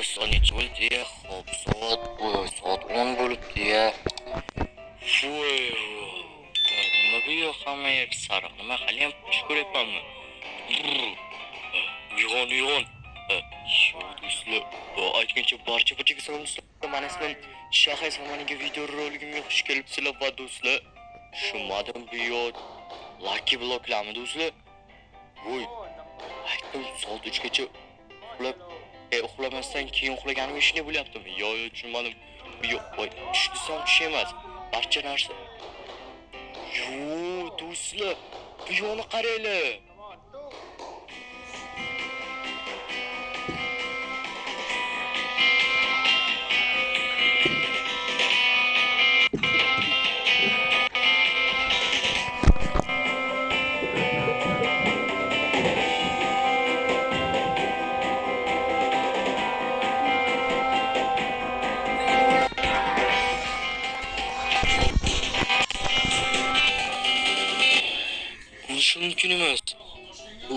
soat necha bo'ldi? Xo'p, soat 10 bo'libdi-ya. Nima bu yoq hamma yer sariq? Nima hali ham tush ko'ryapmanmi? Uyg'on. Shu do'stlar, aytgancha barcha do'stlar, mana ismim Shahay Samaniga video roligimga xush kelibsizlar va do'stlar. Shumadim bu yoq Lucky Blocklarmi do'stlar? Voy, aytdim soat 3 gacha uxlamasdan keyin uxlaganimga shunday bo'lyaptimi? Yo'q, tushunmadim. Voy, tush desam tush emas. Barcha narsa. Do'stlar, bu yo'qni qaranglar. Bo'lishi mumkin emas. Bu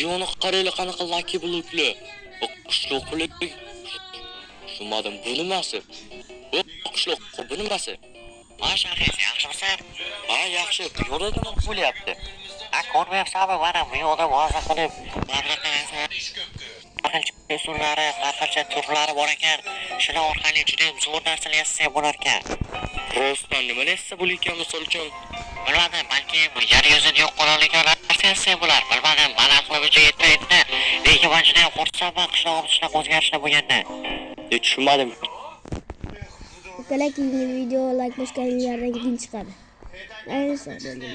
yo'qni qaranglar, qanaqa Lucky Blocklar. Qishloqlik. Tushunmadim, bu nimasi? Bu qishloq, bu nimasi? Shahiz, yaxshimisan? Yaxshi. Bu yo'lda nima bo'lyapti? Ko'rmayapsanmi? Mana bu yo'lda vaza qilib, usullari, har turlari bor ekan. Shular orqali juda ham zo'r narsalar yasasak bo'lar ekan. Rostdan nima narsa bo'lar ekan, misol uchun? Bilmadim, balki yer yuzida yo'q qoladigan narsa yasasak bo'lar. Bilmadim, mana qo'yib yetmaydi. Lekin men juda ham xursandman qishlog'imiz shunaqa o'zgarishlar bo'lganda. Tushunmadim. Ukalar keyingi video like bosganlardan keyin chiqadi. Ayniqsa bo'ldi.